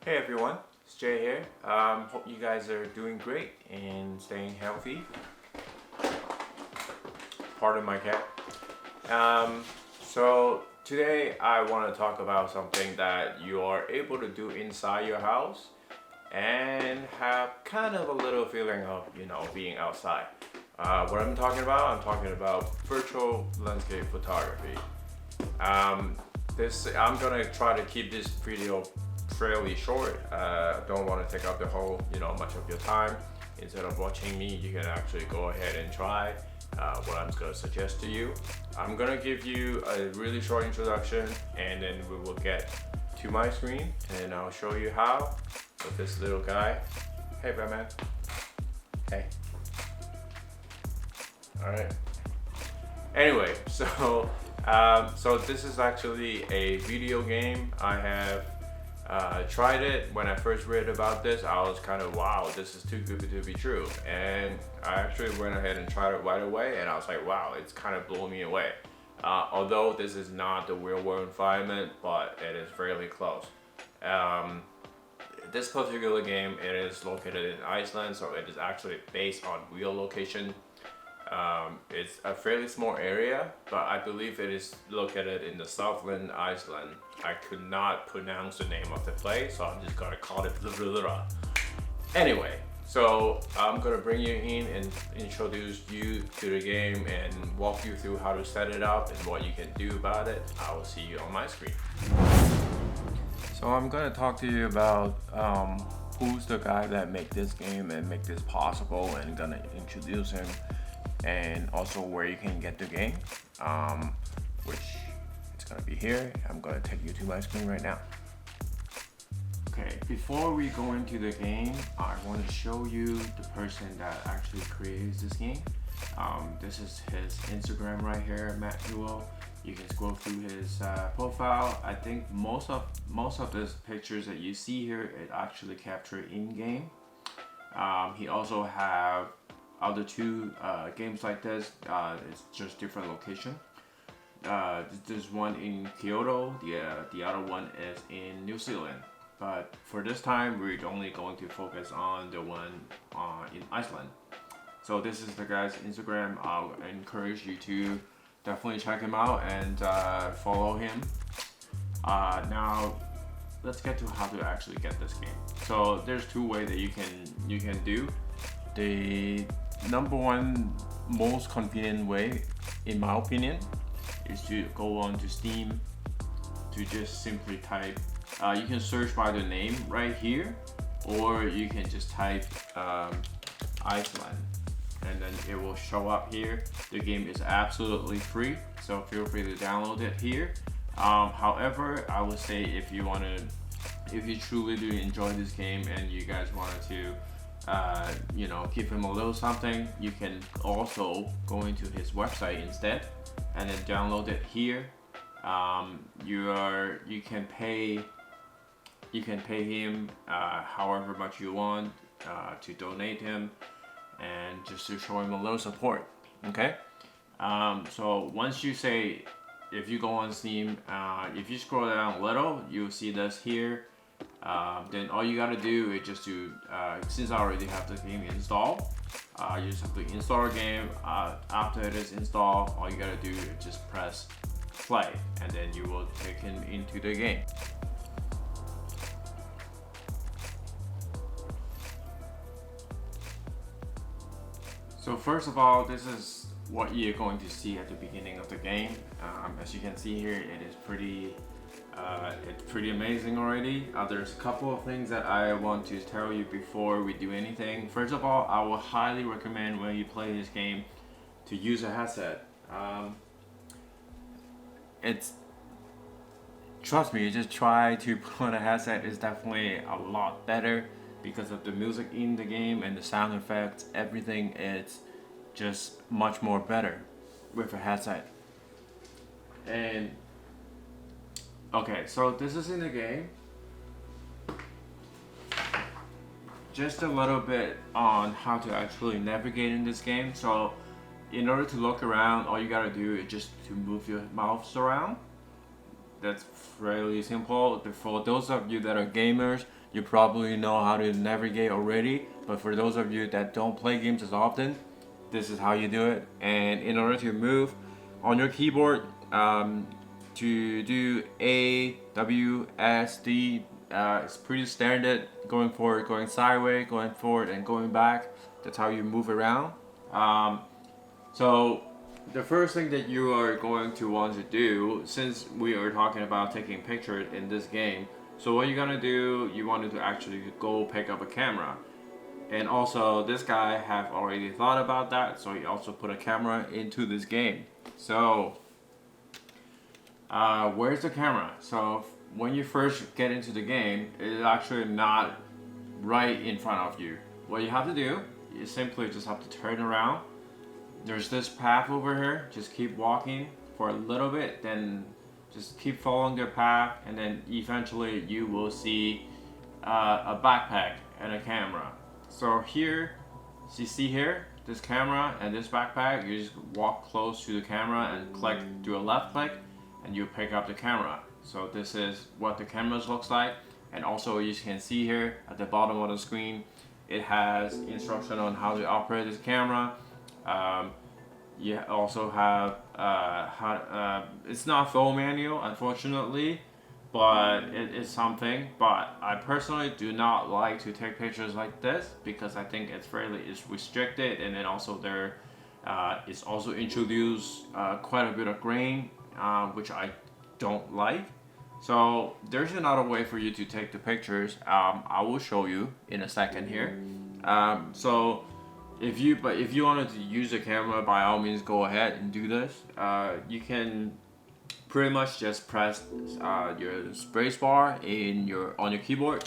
Hey everyone, it's Jay here. Hope you guys are doing great and staying healthy. Pardon my cat. So today I want to talk about something that you are able to do inside your house and have kind of a little feeling of, being outside. What I'm talking about virtual landscape photography. Um, I'm gonna try to keep this video fairly short. Don't want to take up the whole, much of your time. Instead of watching me, you can actually go ahead and try what I'm gonna suggest to you. I'm gonna give you a really short introduction, and then we will get to my screen, and I'll show you how with this little guy. Hey, Batman. Hey. All right. Anyway, so this is actually a video game. I have tried it. When I first read about this, I was kind of, wow, this is too good to be true. And I actually went ahead and tried it right away, and I was like, wow, it's kind of blew me away. Although this is not the real world environment, but it is fairly close. This particular game, it is located in Iceland, so it is actually based on real location. It's a fairly small area, but I believe it is located in the Southland Iceland. I could not pronounce the name of the place, so I'm just gonna call it Lula. Anyway, so I'm gonna bring you in and introduce you to the game and walk you through how to set it up and what you can do about it. I will see you on my screen. So I'm gonna talk to you about who's the guy that made this game and make this possible, and gonna introduce him, and also where you can get the game, which it's gonna be here. I'm gonna take you to my screen right now. Okay, before we go into the game, I want to show you the person that actually creates this game. This is his Instagram right here, Newell. You can scroll through his profile. I think most of the pictures that you see here, it actually captured in game. He also have other two games like this. It's just different location. There's one in Kyoto. The other one is in New Zealand. But for this time, we're only going to focus on the one in Iceland. So this is the guy's Instagram. I'll encourage you to definitely check him out and follow him. Now, let's get to how to actually get this game. So there's two ways that you can do. The number one most convenient way, in my opinion, is to go on to Steam, to just simply type. You can search by the name right here, or you can just type Iceland, and then it will show up here. The game is absolutely free, so feel free to download it here. However, I would say if you truly do enjoy this game and you guys wanted to give him a little something, you can also go into his website instead and then download it here. You can pay him however much you want to donate him, and just to show him a little support. Okay. So once you say, if you go on Steam, if you scroll down a little, you'll see this here. Then all you gotta do is just to, since I already have the game installed, you just have to install a game. After it is installed, all you gotta do is just press play, and then you will take him into the game. So first of all, this is what you're going to see at the beginning of the game. As you can see here, it is it's pretty amazing already. There's a couple of things that I want to tell you before we do anything. First of all, I will highly recommend when you play this game to use a headset. Trust me, just try to put on a headset. It's definitely a lot better because of the music in the game and the sound effects. Everything is just much more better with a headset. And okay, so this is in the game. Just a little bit on how to actually navigate in this game. So in order to look around, all you gotta do is just to move your mouse around. that's fairly simple. For those of you that are gamers, you probably know how to navigate already. But for those of you that don't play games as often, this is how you do it. And in order to move on your keyboard, to do A, W, S, D, it's pretty standard. Going forward, going sideways, going forward, and going back. That's how you move around. So the first thing that you are going to want to do, since we are talking about taking pictures in this game, so what you're gonna do, you wanted to actually go pick up a camera. And also this guy have already thought about that, so he also put a camera into this game. So where's the camera? So when you first get into the game, it's actually not right in front of you. What you have to do, you simply just have to turn around. There's this path over here, just keep walking for a little bit, then just keep following the path, and then eventually you will see a backpack and a camera. So here, you see here, this camera and this backpack, you just walk close to the camera and click, do a left click, and you pick up the camera. So this is what the camera looks like. And also you can see here at the bottom of the screen, it has instruction on how to operate this camera. You also have it's not full manual, unfortunately, but it is something. But I personally do not like to take pictures like this because I think it's restricted, and then also there is also introduced quite a bit of grain, which I don't like. So there's another way for you to take the pictures. I will show you in a second here. So if you wanted to use a camera, by all means go ahead and do this. You can pretty much just press your space bar on your keyboard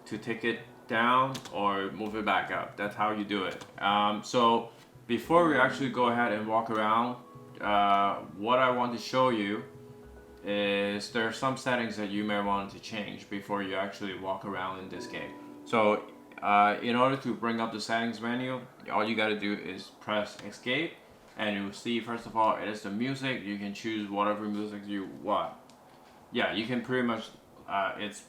to take it down or move it back up. That's how you do it. So before we actually go ahead and walk around, what I want to show you is there are some settings that you may want to change before you actually walk around in this game. So in order to bring up the settings menu, all you got to do is press escape, and you'll see first of all it is the music. You can choose whatever music you want. Yeah, you can pretty much it's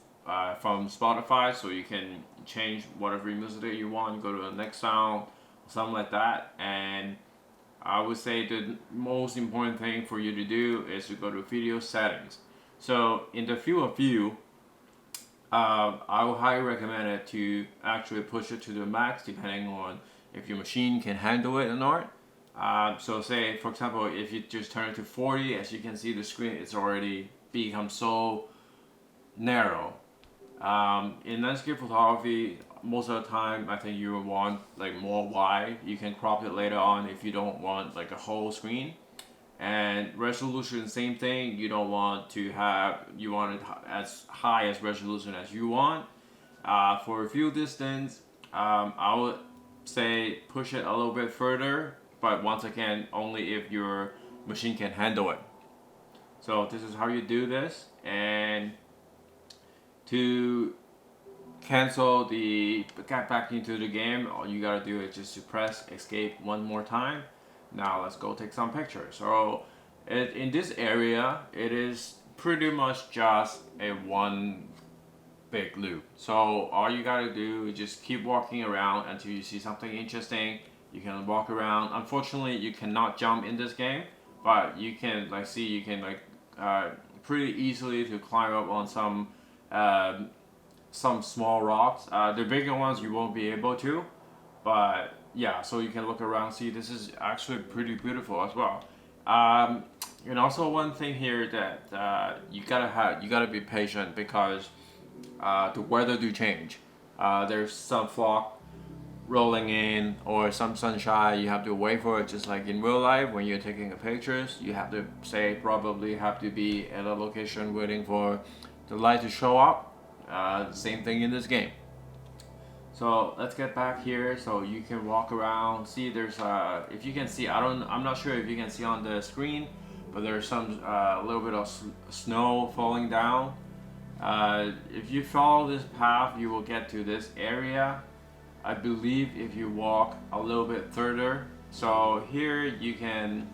from Spotify, so you can change whatever music that you want. Go to the next sound, something like that. And I would say the most important thing for you to do is to go to video settings. So in the field of view, I would highly recommend it to actually push it to the max, depending on if your machine can handle it or not. So say, for example, if you just turn it to 40, as you can see the screen, it's already become so narrow. In landscape photography, most of the time, I think you will want like more wide. You can crop it later on if you don't want like a whole screen. And resolution, same thing. You don't want to have, you want it as high as resolution as you want. For view distance, I would say push it a little bit further, but once again, only if your machine can handle it. So this is how you do this. And to cancel get back into the game, all you gotta do is just to press escape one more time. Now let's go take some pictures. So in this area, it is pretty much just a one big loop. So all you gotta do is just keep walking around until you see something interesting. You can walk around. Unfortunately, you cannot jump in this game, but you can pretty easily to climb up on some small rocks. The bigger ones you won't be able to, but yeah, so you can look around, see this is actually pretty beautiful as well. And also one thing here that you gotta be patient because the weather do change. There's some fog rolling in or some sunshine. You have to wait for it, just like in real life when you're taking pictures. You have to probably have to be at a location waiting for the light to show up. Same thing in this game. So let's get back here so you can walk around. See, there's if you can see, I'm not sure if you can see on the screen, but there's some little bit of snow falling down. If you follow this path, you will get to this area. I believe if you walk a little bit further. So here you can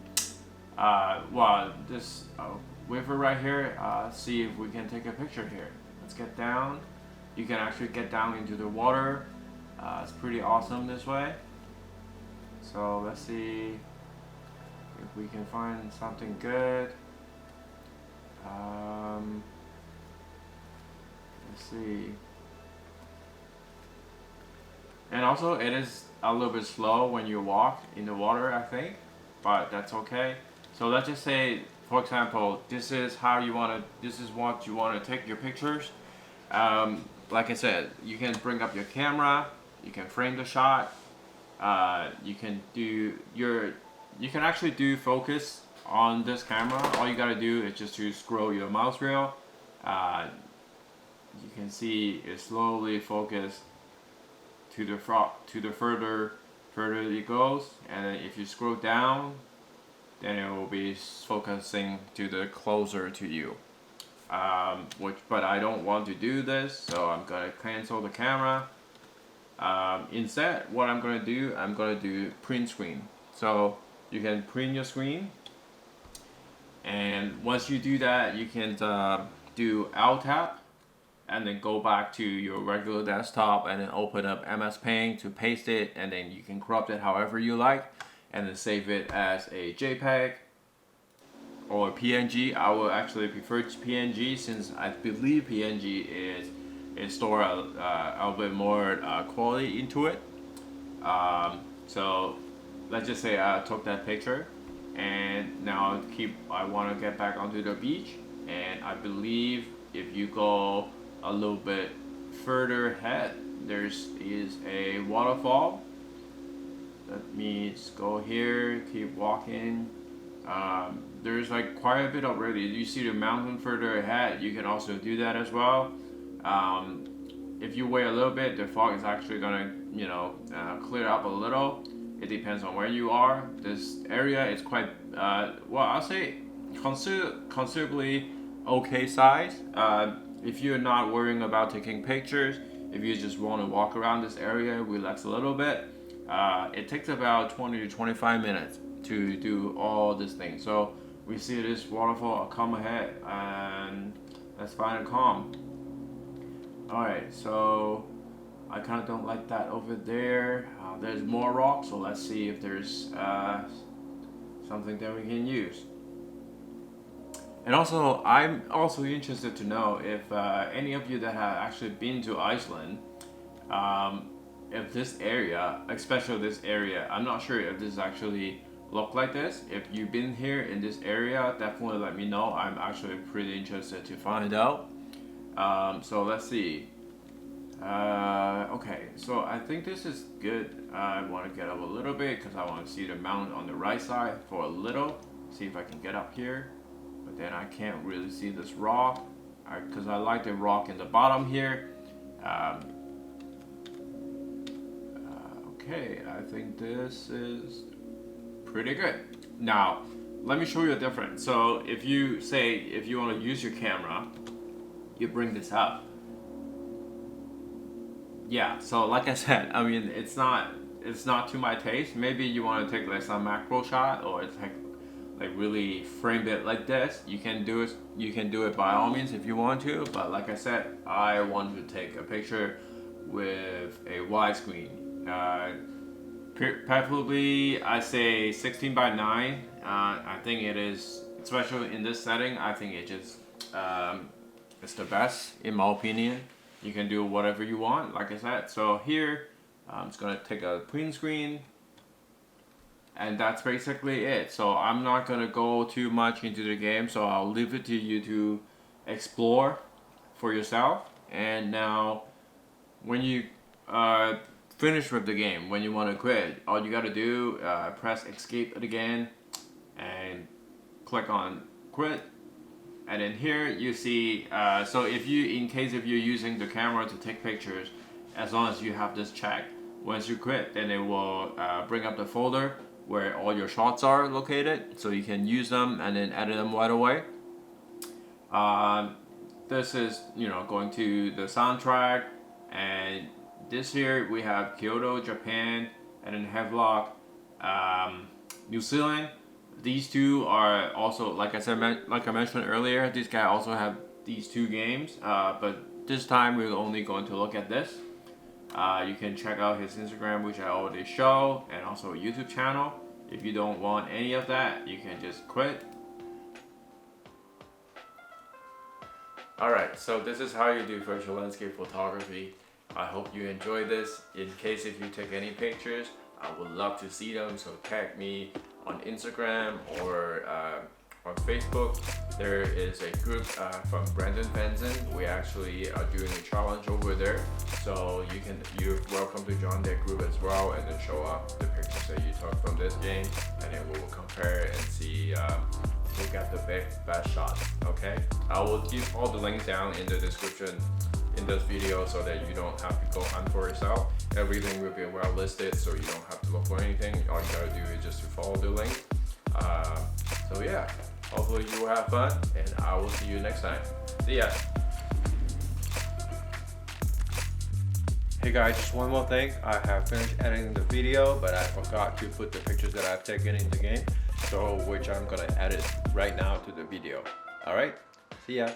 with it right here. See if we can take a picture here. Let's get down. You can actually get down into the water. It's pretty awesome this way. So let's see if we can find something good. Let's see. And also it is a little bit slow when you walk in the water, I think, but that's okay. So let's just say, for example, this is what you want to take your pictures. Like I said, you can bring up your camera, you can frame the shot, you can actually do focus on this camera. All you gotta do is just to scroll your mouse wheel. You can see it slowly focus to the further it goes, and then if you scroll down, then it will be focusing to the closer to you. But I don't want to do this, so I'm gonna cancel the camera. Instead, what I'm gonna do print screen. So you can print your screen, and once you do that, you can do Alt Tab, and then go back to your regular desktop, and then open up MS Paint to paste it, and then you can crop it however you like, and then save it as a JPEG or PNG. I will actually prefer PNG, since I believe PNG is store a bit more quality into it. So let's just say I took that picture, and now I want to get back onto the beach, and I believe if you go a little bit further ahead, there is a waterfall. Let me just go here, keep walking. There's like quite a bit already. You see the mountain further ahead, you can also do that as well. If you wait a little bit, the fog is actually gonna clear up a little. It depends on where you are. This area is quite well, I'll say considerably okay size. If you're not worrying about taking pictures, if you just want to walk around this area, relax a little bit, it takes about 20 to 25 minutes to do all this thing. So we see this waterfall come ahead, and let's find a calm. Alright, so I kind of don't like that over there. There's more rocks, so let's see if there's something that we can use. And also, I'm also interested to know if any of you that have actually been to Iceland, if this area, especially this area, I'm not sure if this actually look like this. If you've been here in this area, definitely let me know. I'm actually pretty interested to find out. So let's see. Okay, so I think this is good. I want to get up a little bit because I want to see the mountain on the right side for a little. See if I can get up here. But then I can't really see this rock because I like the rock in the bottom here. Okay, I think this is pretty good. Now, let me show you a difference. So if you want to use your camera, you bring this up. Yeah, so like I said, I mean, it's not to my taste. Maybe you want to take like some macro shot, or it's like really frame it like this. You can do it by all means if you want to, but like I said, I want to take a picture with a widescreen. Preferably I say 16 by 9. I think it is, especially in this setting, I think it just it's the best in my opinion. You can do whatever you want, like I said. So here I'm just gonna take a print screen, and that's basically it. So I'm not gonna go too much into the game, so I'll leave it to you to explore for yourself. And now when you finish with the game, when you want to quit, all you gotta do, press escape again and click on quit. And then here you see, so if you're using the camera to take pictures, as long as you have this check, once you quit, then it will bring up the folder where all your shots are located, so you can use them and then edit them right away. This is going to the soundtrack, and this here we have Kyoto, Japan, and then Havelock, New Zealand. These two are also, like I mentioned earlier, this guy also have these two games, but this time we're only going to look at this. You can check out his Instagram, which I already show, and also a YouTube channel. If you don't want any of that, you can just quit. Alright, so this is how you do virtual landscape photography. I hope you enjoy this. In case if you take any pictures, I would love to see them, so tag me on Instagram or on Facebook. There is a group from Brandon Benson. We actually are doing a challenge over there, so you're welcome to join that group as well, and then show up the pictures that you took from this game, and then we will compare and see who got the best shot. Okay, I will give all the links down in the description in this video so that you don't have to go hunt for yourself. Everything will be well listed, so you don't have to look for anything. All you gotta do is just to follow the link. So yeah, hopefully you will have fun, and I will see you next time. See ya. Hey guys, just one more thing. I have finished editing the video, but I forgot to put the pictures that I've taken in the game, so which I'm gonna edit right now to the video. All right, see ya.